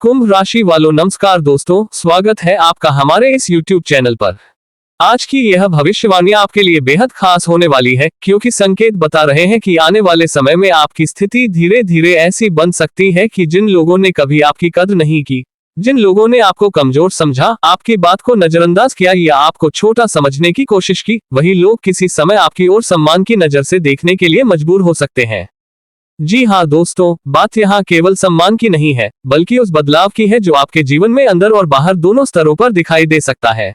कुंभ राशि वालों नमस्कार दोस्तों, स्वागत है आपका हमारे इस YouTube चैनल पर। आज की यह भविष्यवाणी आपके लिए बेहद खास होने वाली है, क्योंकि संकेत बता रहे हैं कि आने वाले समय में आपकी स्थिति धीरे धीरे ऐसी बन सकती है कि जिन लोगों ने कभी आपकी कद्र नहीं की, जिन लोगों ने आपको कमजोर समझा, आपकी बात को नजरअंदाज किया या आपको छोटा समझने की कोशिश की, वही लोग किसी समय आपकी ओर सम्मान की नजर से देखने के लिए मजबूर हो सकते हैं। जी हाँ दोस्तों, बात यहाँ केवल सम्मान की नहीं है, बल्कि उस बदलाव की है जो आपके जीवन में अंदर और बाहर दोनों स्तरों पर दिखाई दे सकता है।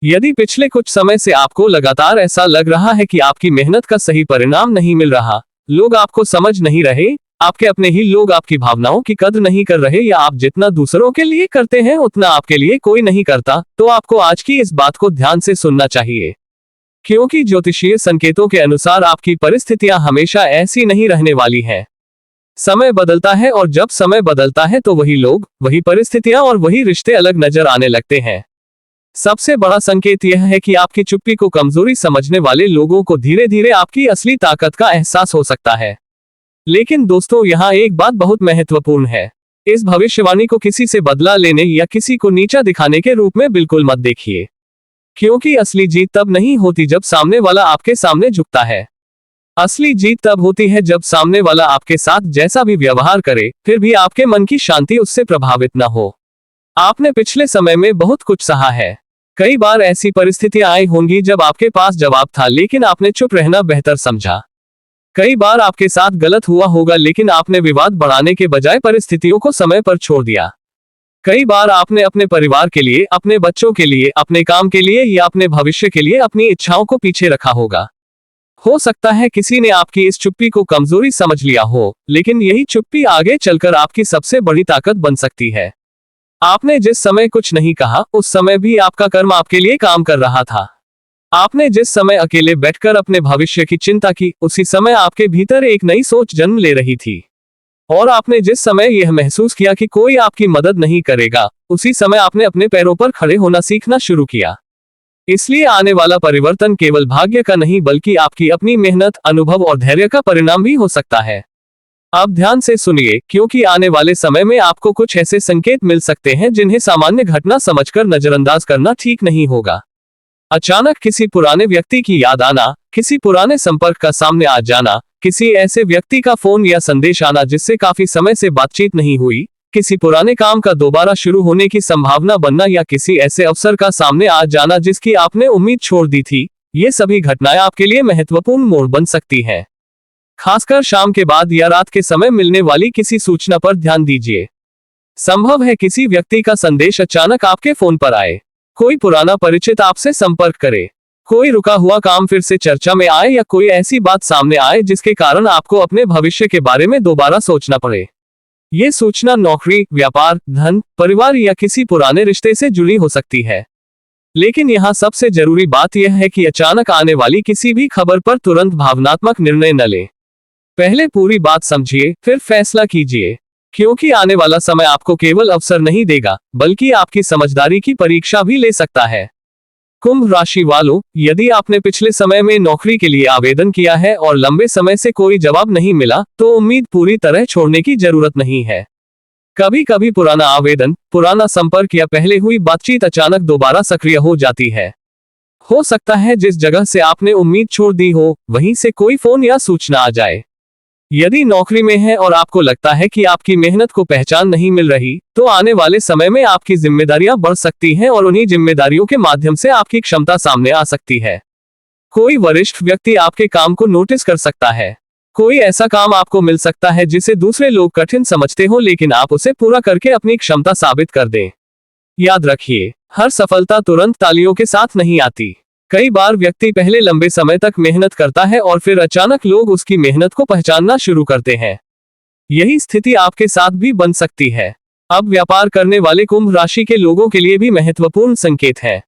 यदि पिछले कुछ समय से आपको लगातार ऐसा लग रहा है कि आपकी मेहनत का सही परिणाम नहीं मिल रहा, लोग आपको समझ नहीं रहे, आपके अपने ही लोग आपकी भावनाओं की कद्र नहीं कर रहे, या आप जितना दूसरों के लिए करते हैं उतना आपके लिए कोई नहीं करता, तो आपको आज की इस बात को ध्यान से सुनना चाहिए। क्योंकि ज्योतिषीय संकेतों के अनुसार आपकी परिस्थितियां हमेशा ऐसी नहीं रहने वाली हैं। समय बदलता है और जब समय बदलता है तो वही लोग, वही परिस्थितियां और वही रिश्ते अलग नजर आने लगते हैं। सबसे बड़ा संकेत यह है कि आपकी चुप्पी को कमजोरी समझने वाले लोगों को धीरे धीरे आपकी असली ताकत का एहसास हो सकता है। लेकिन दोस्तों, यहाँ एक बात बहुत महत्वपूर्ण है। इस भविष्यवाणी को किसी से बदला लेने या किसी को नीचा दिखाने के रूप में बिल्कुल मत देखिए, क्योंकि असली जीत तब नहीं होती जब सामने वाला आपके सामने झुकता है। असली जीत तब होती है जब सामने वाला आपके साथ जैसा भी व्यवहार करे, फिर भी आपके मन की शांति उससे प्रभावित न हो। आपने पिछले समय में बहुत कुछ सहा है। कई बार ऐसी परिस्थितियां आई होंगी जब आपके पास जवाब था, लेकिन आपने चुप रहना बेहतर समझा। कई बार आपके साथ गलत हुआ होगा, लेकिन आपने विवाद बढ़ाने के बजाय परिस्थितियों को समय पर छोड़ दिया। कई बार आपने अपने परिवार के लिए, अपने बच्चों के लिए, अपने काम के लिए या अपने भविष्य के लिए अपनी इच्छाओं को पीछे रखा होगा। हो सकता है किसी ने आपकी इस चुप्पी को कमजोरी समझ लिया हो, लेकिन यही चुप्पी आगे चलकर आपकी सबसे बड़ी ताकत बन सकती है। आपने जिस समय कुछ नहीं कहा, उस समय भी आपका कर्म आपके लिए काम कर रहा था। आपने जिस समय अकेले बैठकर अपने भविष्य की चिंता की, उसी समय आपके भीतर एक नई सोच जन्म ले रही थी। और आपने जिस समय यह महसूस किया कि कोई आपकी मदद नहीं करेगा, उसी समय आपने अपने पैरों पर खड़े होना सीखना शुरू किया। इसलिए आने वाला परिवर्तन केवल भाग्य का नहीं, बल्कि आपकी अपनी मेहनत, अनुभव और धैर्य का परिणाम भी हो सकता है। अब ध्यान से सुनिए, क्योंकि आने वाले समय में आपको कुछ ऐसे संकेत मिल सकते हैं जिन्हें सामान्य घटना समझकर नजरअंदाज करना ठीक नहीं होगा। अचानक किसी पुराने व्यक्ति की याद आना, किसी पुराने संपर्क का सामने आ जाना, किसी ऐसे व्यक्ति का फोन या संदेश आना जिससे काफी समय से बातचीत नहीं हुई, किसी पुराने काम का दोबारा शुरू होने की संभावना बनना, या किसी ऐसे अवसर का सामने आ जाना जिसकी आपने उम्मीद छोड़ दी थी, ये सभी घटनाएं आपके लिए महत्वपूर्ण मोड़ बन सकती हैं। खासकर शाम के बाद या रात के समय मिलने वाली किसी सूचना पर ध्यान दीजिए। संभव है किसी व्यक्ति का संदेश अचानक आपके फोन पर आए, कोई पुराना परिचित आपसे संपर्क करे, कोई रुका हुआ काम फिर से चर्चा में आए, या कोई ऐसी बात सामने आए जिसके कारण आपको अपने भविष्य के बारे में दोबारा सोचना पड़े। ये सूचना नौकरी, व्यापार, धन, परिवार या किसी पुराने रिश्ते से जुड़ी हो सकती है। लेकिन यहाँ सबसे जरूरी बात यह है कि अचानक आने वाली किसी भी खबर पर तुरंत भावनात्मक निर्णय न लें। पहले पूरी बात समझिए, फिर फैसला कीजिए, क्योंकि आने वाला समय आपको केवल अवसर नहीं देगा, बल्कि आपकी समझदारी की परीक्षा भी ले सकता है। कुंभ राशि वालों, यदि आपने पिछले समय में नौकरी के लिए आवेदन किया है और लंबे समय से कोई जवाब नहीं मिला, तो उम्मीद पूरी तरह छोड़ने की जरूरत नहीं है। कभी कभी पुराना आवेदन, पुराना संपर्क या पहले हुई बातचीत अचानक दोबारा सक्रिय हो जाती है। हो सकता है जिस जगह से आपने उम्मीद छोड़ दी हो, वहीं से कोई फोन या सूचना आ जाए। यदि नौकरी में है और आपको लगता है कि आपकी मेहनत को पहचान नहीं मिल रही, तो आने वाले समय में आपकी जिम्मेदारियां बढ़ सकती हैं और उन्हीं जिम्मेदारियों के माध्यम से आपकी क्षमता सामने आ सकती है। कोई वरिष्ठ व्यक्ति आपके काम को नोटिस कर सकता है। कोई ऐसा काम आपको मिल सकता है जिसे दूसरे लोग कठिन समझते हो, लेकिन आप उसे पूरा करके अपनी क्षमता साबित कर दें। याद रखिए, हर सफलता तुरंत तालियों के साथ नहीं आती। कई बार व्यक्ति पहले लंबे समय तक मेहनत करता है और फिर अचानक लोग उसकी मेहनत को पहचानना शुरू करते हैं। यही स्थिति आपके साथ भी बन सकती है। अब व्यापार करने वाले कुंभ राशि के लोगों के लिए भी महत्वपूर्ण संकेत है।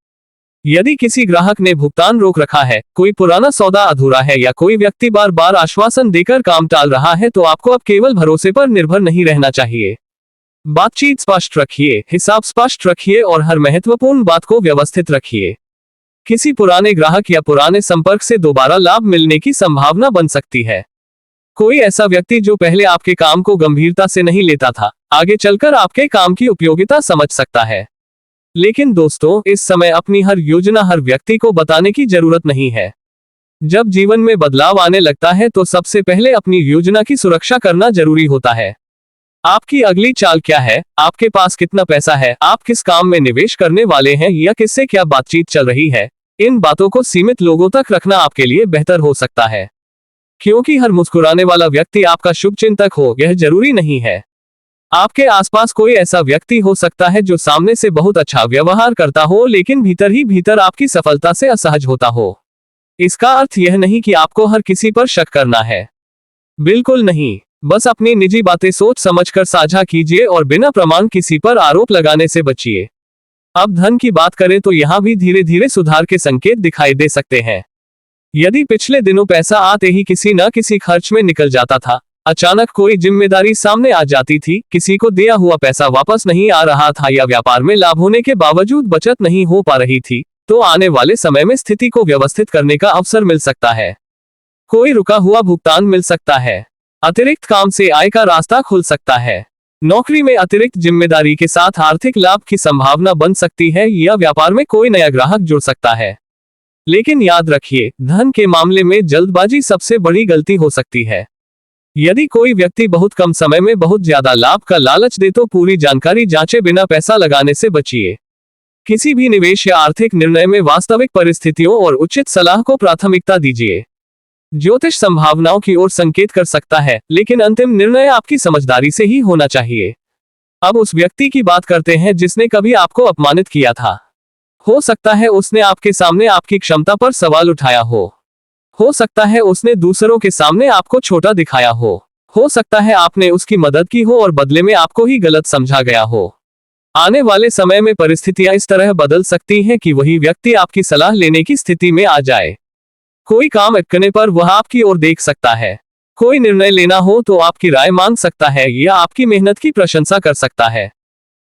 यदि किसी ग्राहक ने भुगतान रोक रखा है, कोई पुराना सौदा अधूरा है, या कोई व्यक्ति बार बार आश्वासन देकर काम टाल रहा है, तो आपको अब केवल भरोसे पर निर्भर नहीं रहना चाहिए। बातचीत स्पष्ट रखिए, हिसाब स्पष्ट रखिए और हर महत्वपूर्ण बात को व्यवस्थित रखिए। किसी पुराने ग्राहक या पुराने संपर्क से दोबारा लाभ मिलने की संभावना बन सकती है। कोई ऐसा व्यक्ति जो पहले आपके काम को गंभीरता से नहीं लेता था, आगे चलकर आपके काम की उपयोगिता समझ सकता है। लेकिन दोस्तों, इस समय अपनी हर योजना हर व्यक्ति को बताने की जरूरत नहीं है। जब जीवन में बदलाव आने लगता है तो सबसे पहले अपनी योजना की सुरक्षा करना जरूरी होता है। आपकी अगली चाल क्या है, आपके पास कितना पैसा है, आप किस काम में निवेश करने वाले हैं या किससे क्या बातचीत चल रही है, इन बातों को सीमित लोगों तक रखना आपके लिए बेहतर हो सकता है। क्योंकि हर मुस्कुराने वाला व्यक्ति आपका शुभचिंतक हो, यह जरूरी नहीं है। आपके आसपास कोई ऐसा व्यक्ति हो सकता है जो सामने से बहुत अच्छा व्यवहार करता हो लेकिन भीतर ही भीतर आपकी सफलता से असहज होता हो। इसका अर्थ यह नहीं कि आपको हर किसी पर शक करना है, बिल्कुल नहीं। बस अपनी निजी बातें सोच समझकर साझा कीजिए और बिना प्रमाण किसी पर आरोप लगाने से बचिए। अब धन की बात करें तो यहाँ भी धीरे धीरे सुधार के संकेत दिखाई दे सकते हैं। यदि पिछले दिनों पैसा आते ही किसी न किसी खर्च में निकल जाता था, अचानक कोई जिम्मेदारी सामने आ जाती थी, किसी को दिया हुआ पैसा वापस नहीं आ रहा था या व्यापार में लाभ होने के बावजूद बचत नहीं हो पा रही थी, तो आने वाले समय में स्थिति को व्यवस्थित करने का अवसर मिल सकता है। कोई रुका हुआ भुगतान मिल सकता है, अतिरिक्त काम से आय का रास्ता खुल सकता है, नौकरी में अतिरिक्त जिम्मेदारी के साथ आर्थिक लाभ की संभावना बन सकती है या व्यापार में कोई नया ग्राहक जुड़ सकता है। लेकिन याद रखिए, धन के मामले में जल्दबाजी सबसे बड़ी गलती हो सकती है। यदि कोई व्यक्ति बहुत कम समय में बहुत ज्यादा लाभ का लालच दे तो पूरी जानकारी जांचे बिना पैसा लगाने से बचिए। किसी भी निवेश या आर्थिक निर्णय में वास्तविक परिस्थितियों और उचित सलाह को प्राथमिकता दीजिए। ज्योतिष संभावनाओं की ओर संकेत कर सकता है, लेकिन अंतिम निर्णय आपकी समझदारी से ही होना चाहिए। अब उस व्यक्ति की बात करते हैं जिसने कभी आपको अपमानित किया था। हो सकता है उसने आपके सामने आपकी क्षमता पर सवाल उठाया हो सकता है उसने दूसरों के सामने आपको छोटा दिखाया हो सकता है आपने उसकी मदद की हो और बदले में आपको ही गलत समझा गया हो। आने वाले समय में परिस्थितियां इस तरह बदल सकती हैं कि वही व्यक्ति आपकी सलाह लेने की स्थिति में आ जाए। कोई काम अटकने पर वह आपकी ओर देख सकता है, कोई निर्णय लेना हो तो आपकी राय मांग सकता है या आपकी मेहनत की प्रशंसा कर सकता है।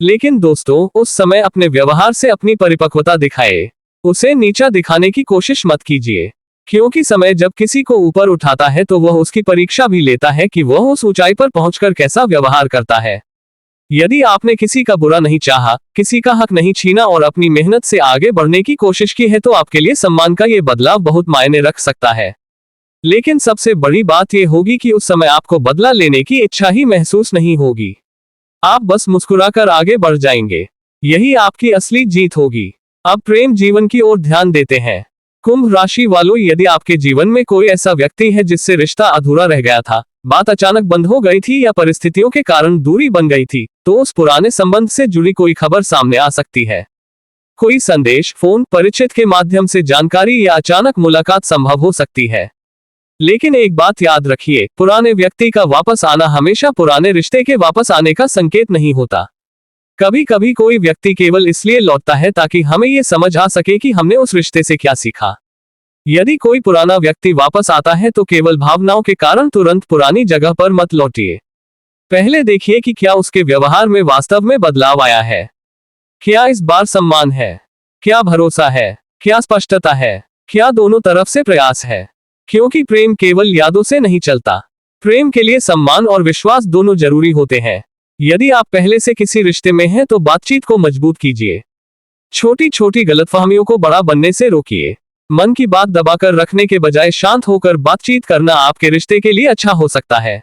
लेकिन दोस्तों, उस समय अपने व्यवहार से अपनी परिपक्वता दिखाए, उसे नीचा दिखाने की कोशिश मत कीजिए। क्योंकि समय जब किसी को ऊपर उठाता है तो वह उसकी परीक्षा भी लेता है कि वह उस ऊंचाई पर पहुंचकर कैसा व्यवहार करता है। यदि आपने किसी का बुरा नहीं चाहा, किसी का हक नहीं छीना और अपनी मेहनत से आगे बढ़ने की कोशिश की है तो आपके लिए सम्मान का ये बदलाव बहुत मायने रख सकता है। लेकिन सबसे बड़ी बात यह होगी कि उस समय आपको बदला लेने की इच्छा ही महसूस नहीं होगी। आप बस मुस्कुराकर आगे बढ़ जाएंगे। यही आपकी असली जीत होगी। अब प्रेम जीवन की ओर ध्यान देते हैं। कुंभ राशि वालों, यदि आपके जीवन में कोई ऐसा व्यक्ति है जिससे रिश्ता अधूरा रह गया था, बात अचानक बंद हो गई थी या परिस्थितियों के कारण दूरी बन गई थी, तो उस पुराने संबंध से जुड़ी कोई खबर सामने आ सकती है। कोई संदेश, फोन, परिचित के माध्यम से जानकारी या अचानक मुलाकात संभव हो सकती है। लेकिन एक बात याद रखिए, पुराने व्यक्ति का वापस आना हमेशा पुराने रिश्ते के वापस आने का संकेत नहीं होता। कभी कभी कोई व्यक्ति केवल इसलिए लौटता है ताकि हमें ये समझ आ सके कि हमने उस रिश्ते से क्या सीखा। यदि कोई पुराना व्यक्ति वापस आता है तो केवल भावनाओं के कारण तुरंत पुरानी जगह पर मत लौटिए। पहले देखिए कि क्या उसके व्यवहार में वास्तव में बदलाव आया है। क्या इस बार सम्मान है, क्या भरोसा है, क्या स्पष्टता है, क्या दोनों तरफ से प्रयास है। क्योंकि प्रेम केवल यादों से नहीं चलता। प्रेम के लिए सम्मान और विश्वास दोनों जरूरी होते हैं। यदि आप पहले से किसी रिश्ते में हैं तो बातचीत को मजबूत कीजिए। छोटी छोटी गलतफहमियों को बड़ा बनने से रोकिए। मन की बात दबाकर रखने के बजाय शांत होकर बातचीत करना आपके रिश्ते के लिए अच्छा हो सकता है।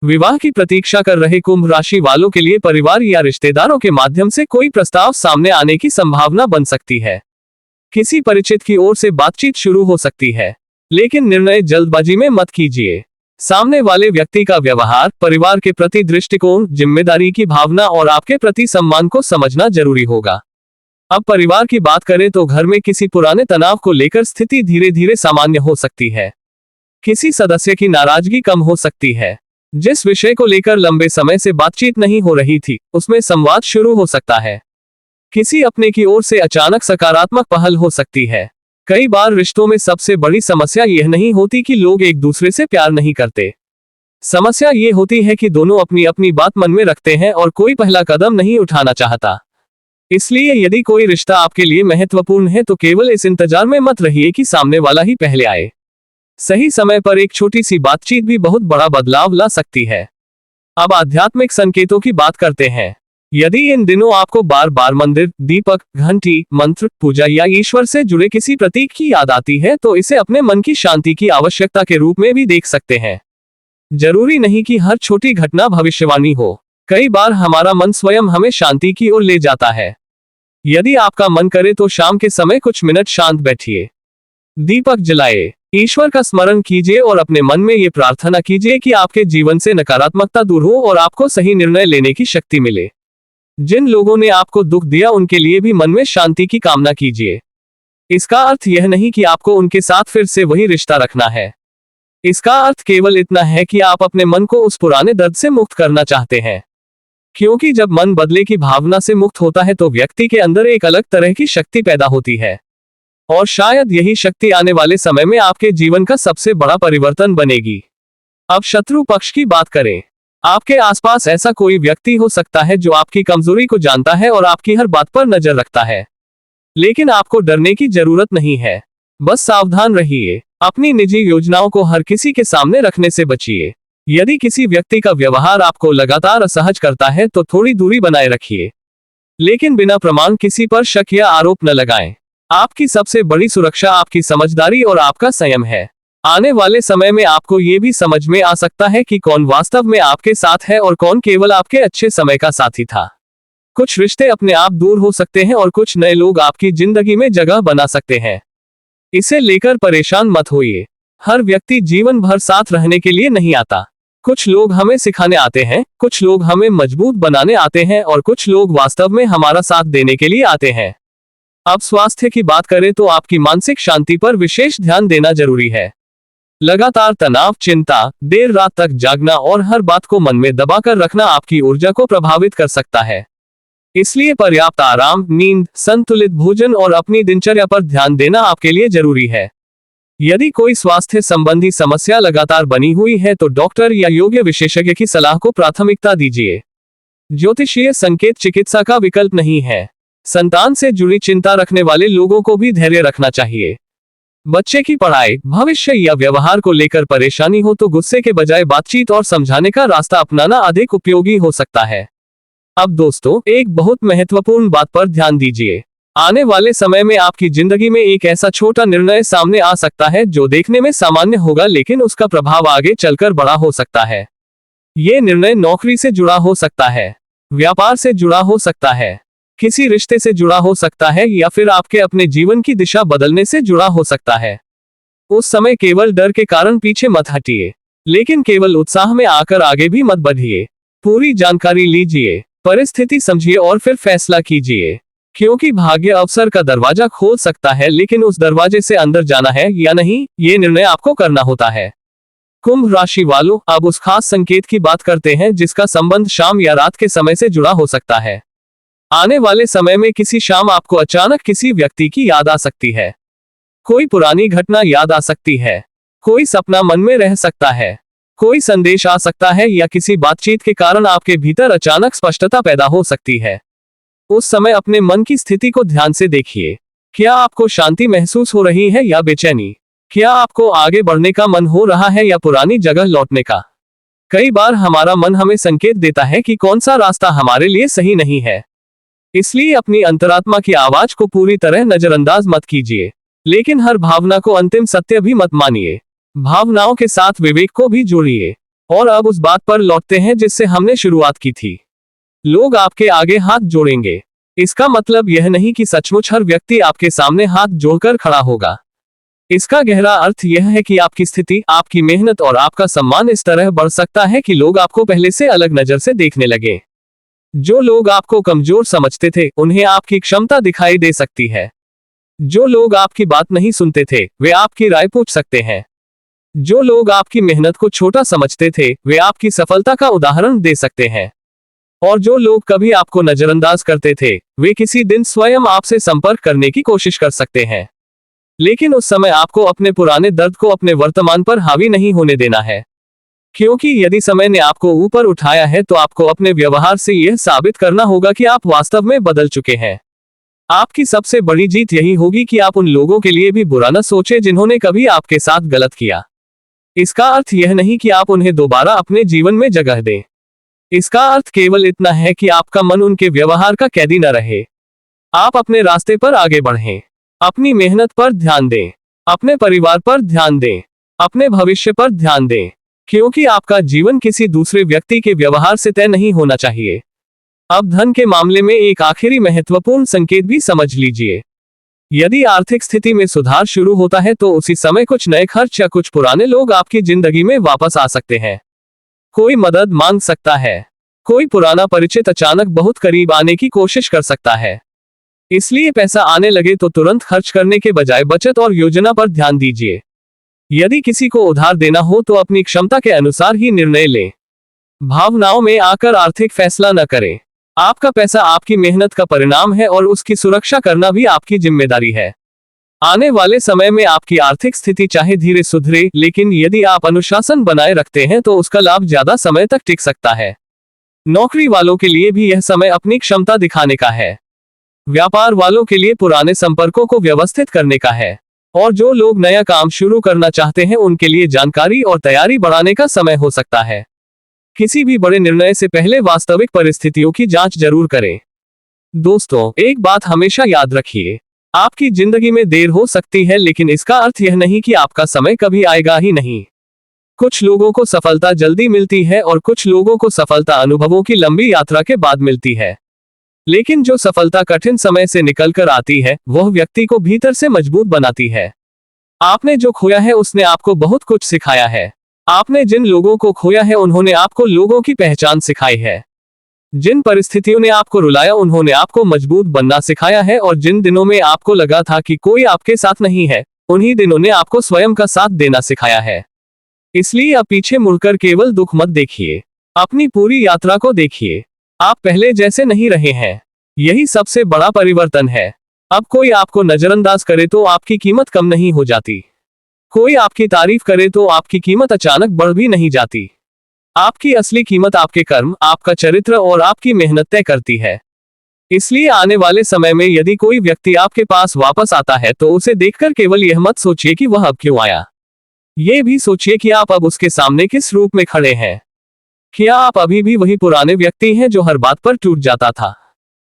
विवाह की प्रतीक्षा कर रहे कुंभ राशि वालों के लिए परिवार या रिश्तेदारों के माध्यम से कोई प्रस्ताव सामने आने की संभावना बन सकती है। किसी परिचित की ओर से बातचीत शुरू हो सकती है, लेकिन निर्णय जल्दबाजी में मत कीजिए। सामने वाले व्यक्ति का व्यवहार, परिवार के प्रति दृष्टिकोण, जिम्मेदारी की भावना और आपके प्रति सम्मान को समझना जरूरी होगा। अब परिवार की बात करें तो घर में किसी पुराने तनाव को लेकर स्थिति धीरे धीरे सामान्य हो सकती है। किसी सदस्य की नाराजगी कम हो सकती है। जिस विषय को लेकर लंबे समय से बातचीत नहीं हो रही थी, उसमें संवाद शुरू हो सकता है। किसी अपने की ओर से अचानक सकारात्मक पहल हो सकती है। कई बार रिश्तों में सबसे बड़ी समस्या यह नहीं होती कि लोग एक दूसरे से प्यार नहीं करते। समस्या ये होती है कि दोनों अपनी अपनी बात मन में रखते हैं और कोई पहला कदम नहीं उठाना चाहता। इसलिए यदि कोई रिश्ता आपके लिए महत्वपूर्ण है तो केवल इस इंतजार में मत रहिए कि सामने वाला ही पहले आए। सही समय पर एक छोटी सी बातचीत भी बहुत बड़ा बदलाव ला सकती है। अब आध्यात्मिक संकेतों की बात करते हैं। यदि इन दिनों आपको बार बार मंदिर, दीपक, घंटी, मंत्र, पूजा या ईश्वर से जुड़े किसी प्रतीक की याद आती है तो इसे अपने मन की शांति की आवश्यकता के रूप में भी देख सकते हैं। जरूरी नहीं कि हर छोटी घटना भविष्यवाणी हो। कई बार हमारा मन स्वयं हमें शांति की ओर ले जाता है। यदि आपका मन करे तो शाम के समय कुछ मिनट शांत बैठिए, दीपक जलाए, ईश्वर का स्मरण कीजिए और अपने मन में ये प्रार्थना कीजिए कि आपके जीवन से नकारात्मकता दूर हो और आपको सही निर्णय लेने की शक्ति मिले। जिन लोगों ने आपको दुख दिया उनके लिए भी मन में शांति की कामना कीजिए। इसका अर्थ यह नहीं कि आपको उनके साथ फिर से वही रिश्ता रखना है। इसका अर्थ केवल इतना है कि आप अपने मन को उस पुराने दर्द से मुक्त करना चाहते हैं। क्योंकि जब मन बदले की भावना से मुक्त होता है तो व्यक्ति के अंदर एक अलग तरह की शक्ति पैदा होती है और शायद यही शक्ति आने वाले समय में आपके जीवन का सबसे बड़ा परिवर्तन बनेगी। अब शत्रु पक्ष की बात करें। आपके आसपास ऐसा कोई व्यक्ति हो सकता है जो आपकी कमजोरी को जानता है और आपकी हर बात पर नजर रखता है। लेकिन आपको डरने की जरूरत नहीं है, बस सावधान रहिए। अपनी निजी योजनाओं को हर किसी के सामने रखने से बचिए। यदि किसी व्यक्ति का व्यवहार आपको लगातार असहज करता है तो थोड़ी दूरी बनाए रखिए, लेकिन बिना प्रमाण किसी पर शक या आरोप न लगाएं। आपकी सबसे बड़ी सुरक्षा आपकी समझदारी और आपका संयम है। आने वाले समय में आपको ये भी समझ में आ सकता है कि कौन वास्तव में आपके साथ है और कौन केवल आपके अच्छे समय का साथी था। कुछ रिश्ते अपने आप दूर हो सकते हैं और कुछ नए लोग आपकी जिंदगी में जगह बना सकते हैं। इसे लेकर परेशान मत होइए। हर व्यक्ति जीवन भर साथ रहने के लिए नहीं आता। कुछ लोग हमें सिखाने आते हैं, कुछ लोग हमें मजबूत बनाने आते हैं और कुछ लोग वास्तव में हमारा साथ देने के लिए आते हैं। अब स्वास्थ्य की बात करें तो आपकी मानसिक शांति पर विशेष ध्यान देना जरूरी है। लगातार तनाव, चिंता, देर रात तक जागना और हर बात को मन में दबाकर रखना आपकी ऊर्जा को प्रभावित कर सकता है। इसलिए पर्याप्त आराम, नींद, संतुलित भोजन और अपनी दिनचर्या पर ध्यान देना आपके लिए जरूरी है। यदि कोई स्वास्थ्य संबंधी समस्या लगातार बनी हुई है तो डॉक्टर या योग्य विशेषज्ञ की सलाह को प्राथमिकता दीजिए। ज्योतिषीय संकेत चिकित्सा का विकल्प नहीं है। संतान से जुड़ी चिंता रखने वाले लोगों को भी धैर्य रखना चाहिए। बच्चे की पढ़ाई, भविष्य या व्यवहार को लेकर परेशानी हो तो गुस्से के बजाय बातचीत और समझाने का रास्ता अपनाना अधिक उपयोगी हो सकता है। अब दोस्तों, एक बहुत महत्वपूर्ण बात पर ध्यान दीजिए। आने वाले समय में आपकी जिंदगी में एक ऐसा छोटा निर्णय सामने आ सकता है जो देखने में सामान्य होगा लेकिन उसका प्रभाव आगे चलकर बड़ा हो सकता है। ये निर्णय नौकरी से जुड़ा हो सकता है, व्यापार से जुड़ा हो सकता है, किसी रिश्ते से जुड़ा हो सकता है या फिर आपके अपने जीवन की दिशा बदलने से जुड़ा हो सकता है। उस समय केवल डर के कारण पीछे मत हटिए, लेकिन केवल उत्साह में आकर आगे भी मत बढ़िए। पूरी जानकारी लीजिए, परिस्थिति समझिए और फिर फैसला कीजिए, क्योंकि भाग्य अवसर का दरवाजा खोल सकता है लेकिन उस दरवाजे से अंदर जाना है या नहीं, ये निर्णय आपको करना होता है। कुंभ राशि वालों, अब उस खास संकेत की बात करते हैं जिसका संबंध शाम या रात के समय से जुड़ा हो सकता है। आने वाले समय में किसी शाम आपको अचानक किसी व्यक्ति की याद आ सकती है। कोई पुरानी घटना याद आ सकती है, कोई सपना मन में रह सकता है, कोई संदेश आ सकता है या किसी बातचीत के कारण आपके भीतर अचानक स्पष्टता पैदा हो सकती है। उस समय अपने मन की स्थिति को ध्यान से देखिए। क्या आपको शांति महसूस हो रही है या बेचैनी? क्या आपको आगे बढ़ने का मन हो रहा है या पुरानी जगह लौटने का? कई बार हमारा मन हमें संकेत देता है कि कौन सा रास्ता हमारे लिए सही नहीं है। इसलिए अपनी अंतरात्मा की आवाज को पूरी तरह नजरअंदाज मत कीजिए, लेकिन हर भावना को अंतिम सत्य भी मत मानिए। भावनाओं के साथ विवेक को भी जोड़िए। और अब उस बात पर लौटते हैं जिससे हमने शुरुआत की थी। लोग आपके आगे हाथ जोड़ेंगे। इसका मतलब यह नहीं कि सचमुच हर व्यक्ति आपके सामने हाथ जोड़कर खड़ा होगा। इसका गहरा अर्थ यह है कि आपकी स्थिति, आपकी मेहनत और आपका सम्मान इस तरह बढ़ सकता है कि लोग आपको पहले से अलग नजर से देखने लगे। जो लोग आपको कमजोर समझते थे, उन्हें आपकी क्षमता दिखाई दे सकती है। जो लोग आपकी बात नहीं सुनते थे, वे आपकी राय पूछ सकते हैं। जो लोग आपकी मेहनत को छोटा समझते थे, वे आपकी सफलता का उदाहरण दे सकते हैं। और जो लोग कभी आपको नजरअंदाज करते थे, वे किसी दिन स्वयं आपसे संपर्क करने की कोशिश कर सकते हैं। लेकिन उस समय आपको अपने पुराने दर्द को अपने वर्तमान पर हावी नहीं होने देना है, क्योंकि यदि समय ने आपको ऊपर उठाया है तो आपको अपने व्यवहार से यह साबित करना होगा कि आप वास्तव में बदल चुके हैं। आपकी सबसे बड़ी जीत यही होगी कि आप उन लोगों के लिए भी बुरा न सोचें जिन्होंने कभी आपके साथ गलत किया। इसका अर्थ यह नहीं कि आप उन्हें दोबारा अपने जीवन में जगह दें। इसका अर्थ केवल इतना है कि आपका मन उनके व्यवहार का कैदी न रहे। आप अपने रास्ते पर आगे बढ़ें, अपनी मेहनत पर ध्यान दें, अपने परिवार पर ध्यान दें, अपने भविष्य पर ध्यान दें, क्योंकि आपका जीवन किसी दूसरे व्यक्ति के व्यवहार से तय नहीं होना चाहिए। अब धन के मामले में एक आखिरी महत्वपूर्ण संकेत भी समझ लीजिए। यदि आर्थिक स्थिति में सुधार शुरू होता है तो उसी समय कुछ नए खर्च या कुछ पुराने लोग आपकी जिंदगी में वापस आ सकते हैं। कोई मदद मांग सकता है, कोई पुराना परिचित अचानक बहुत करीब आने की कोशिश कर सकता है। इसलिए पैसा आने लगे तो तुरंत खर्च करने के बजाय बचत और योजना पर ध्यान दीजिए। यदि किसी को उधार देना हो तो अपनी क्षमता के अनुसार ही निर्णय लें। भावनाओं में आकर आर्थिक फैसला न करें। आपका पैसा आपकी मेहनत का परिणाम है और उसकी सुरक्षा करना भी आपकी जिम्मेदारी है। आने वाले समय में आपकी आर्थिक स्थिति चाहे धीरे सुधरे, लेकिन यदि आप अनुशासन बनाए रखते हैं तो उसका लाभ ज्यादा समय तक टिक सकता है। नौकरी वालों के लिए भी यह समय अपनी क्षमता दिखाने का है। व्यापार वालों के लिए पुराने संपर्कों को व्यवस्थित करने का है, और जो लोग नया काम शुरू करना चाहते हैं उनके लिए जानकारी और तैयारी बढ़ाने का समय हो सकता है। किसी भी बड़े निर्णय से पहले वास्तविक परिस्थितियों की जांच जरूर करें। दोस्तों, एक बात हमेशा याद रखिए, आपकी जिंदगी में देर हो सकती है, लेकिन इसका अर्थ यह नहीं कि आपका समय कभी आएगा ही नहीं। कुछ लोगों को सफलता जल्दी मिलती है और कुछ लोगों को सफलता अनुभवों की लंबी यात्रा के बाद मिलती है। लेकिन जो सफलता कठिन समय से निकलकर आती है, वह व्यक्ति को भीतर से मजबूत बनाती है। आपने जो खोया है उसने आपको बहुत कुछ सिखाया है। आपने जिन लोगों को खोया है उन्होंने आपको लोगों की पहचान सिखाई है। जिन परिस्थितियों ने आपको रुलाया उन्होंने आपको मजबूत बनना सिखाया है, और जिन दिनों में आपको लगा था कि कोई आपके साथ नहीं है, उन्हीं दिनों ने आपको स्वयं का साथ देना सिखाया है। इसलिए अब पीछे मुड़कर केवल दुख मत देखिए, अपनी पूरी यात्रा को देखिए। आप पहले जैसे नहीं रहे हैं, यही सबसे बड़ा परिवर्तन है। अब कोई आपको नजरअंदाज करे तो आपकी कीमत कम नहीं हो जाती। कोई आपकी तारीफ करे तो आपकी कीमत अचानक बढ़ भी नहीं जाती। आपकी असली कीमत आपके कर्म, आपका चरित्र और आपकी मेहनत तय करती है। इसलिए आने वाले समय में यदि कोई व्यक्ति आपके पास वापस आता है तो उसे देखकर केवल यह मत सोचिए कि वह अब क्यों आया। ये भी सोचिए कि आप अब उसके सामने किस रूप में खड़े हैं। क्या आप अभी भी वही पुराने व्यक्ति हैं जो हर बात पर टूट जाता था,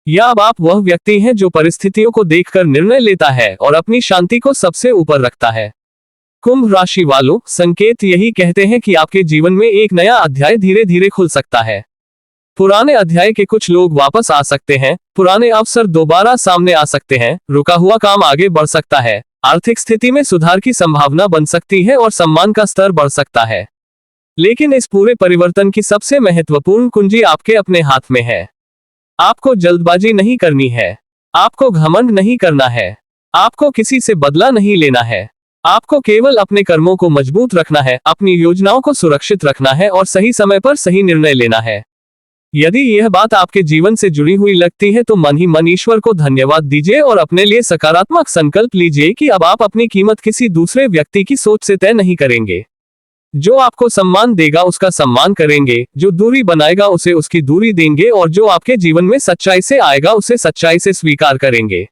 या अब आप वह व्यक्ति हैं जो परिस्थितियों को देखकर निर्णय लेता है और अपनी शांति को सबसे ऊपर रखता है। कुंभ राशि वालों, संकेत यही कहते हैं कि आपके जीवन में एक नया अध्याय धीरे धीरे खुल सकता है। पुराने अध्याय के कुछ लोग वापस आ सकते हैं, पुराने अवसर दोबारा सामने आ सकते हैं, रुका हुआ काम आगे बढ़ सकता है, आर्थिक स्थिति में सुधार की संभावना बन सकती है और सम्मान का स्तर बढ़ सकता है। लेकिन इस पूरे परिवर्तन की सबसे महत्वपूर्ण कुंजी आपके अपने हाथ में है। आपको जल्दबाजी नहीं करनी है, आपको घमंड नहीं करना है, आपको किसी से बदला नहीं लेना है। आपको केवल अपने कर्मों को मजबूत रखना है, अपनी योजनाओं को सुरक्षित रखना है और सही समय पर सही निर्णय लेना है। यदि यह बात आपके जीवन से जुड़ी हुई लगती है तो मन ही मन ईश्वर को धन्यवाद दीजिए और अपने लिए सकारात्मक संकल्प लीजिए कि अब आप अपनी कीमत किसी दूसरे व्यक्ति की सोच से तय नहीं करेंगे। जो आपको सम्मान देगा उसका सम्मान करेंगे, जो दूरी बनाएगा उसे उसकी दूरी देंगे, और जो आपके जीवन में सच्चाई से आएगा उसे सच्चाई से स्वीकार करेंगे।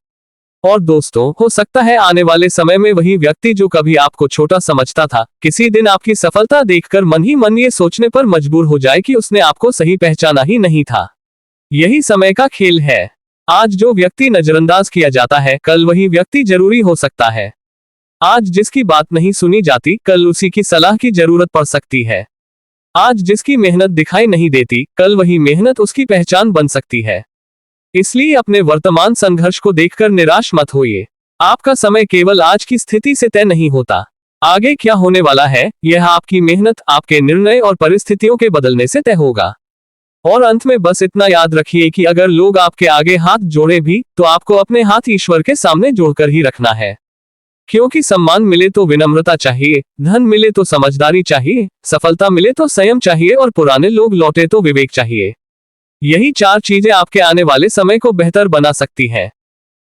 और दोस्तों, हो सकता है आने वाले समय में वही व्यक्ति जो कभी आपको छोटा समझता था, किसी दिन आपकी सफलता देखकर मन ही मन ये सोचने पर मजबूर हो जाए कि उसने आपको सही पहचाना ही नहीं था। यही समय का खेल है। आज जो व्यक्ति नजरअंदाज किया जाता है, कल वही व्यक्ति जरूरी हो सकता है। आज जिसकी बात नहीं सुनी जाती, कल उसी की सलाह की जरूरत पड़ सकती है। आज जिसकी मेहनत दिखाई नहीं देती, कल वही मेहनत उसकी पहचान बन सकती है। इसलिए अपने वर्तमान संघर्ष को देखकर निराश मत होइए। आपका समय केवल आज की स्थिति से तय नहीं होता। आगे क्या होने वाला है, यह आपकी मेहनत, आपके निर्णय और परिस्थितियों के बदलने से तय होगा। और अंत में बस इतना याद रखिए कि अगर लोग आपके आगे हाथ जोड़े भी, तो आपको अपने हाथ ईश्वर के सामने जोड़कर ही रखना है। क्योंकि सम्मान मिले तो विनम्रता चाहिए, धन मिले तो समझदारी चाहिए, सफलता मिले तो संयम चाहिए, और पुराने लोग लौटे तो विवेक चाहिए। यही 4 चीजें आपके आने वाले समय को बेहतर बना सकती हैं।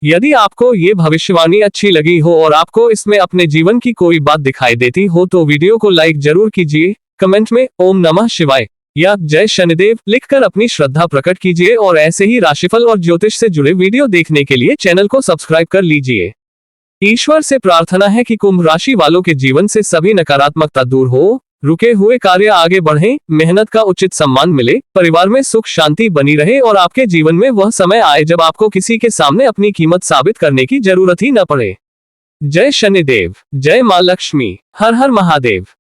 यदि आपको ये भविष्यवाणी अच्छी लगी हो और आपको इसमें अपने जीवन की कोई बात दिखाई देती हो तो वीडियो को लाइक जरूर कीजिए, कमेंट में ओम नमः शिवाय या जय शनिदेव लिखकर अपनी श्रद्धा प्रकट कीजिए, और ऐसे ही राशिफल और ज्योतिष से जुड़े वीडियो देखने के लिए चैनल को सब्सक्राइब कर लीजिए। ईश्वर से प्रार्थना है कि कुंभ राशि वालों के जीवन से सभी नकारात्मकता दूर हो, रुके हुए कार्य आगे बढ़ें, मेहनत का उचित सम्मान मिले, परिवार में सुख शांति बनी रहे और आपके जीवन में वह समय आए जब आपको किसी के सामने अपनी कीमत साबित करने की जरूरत ही न पड़े। जय शनिदेव, जय मां लक्ष्मी, हर हर महादेव।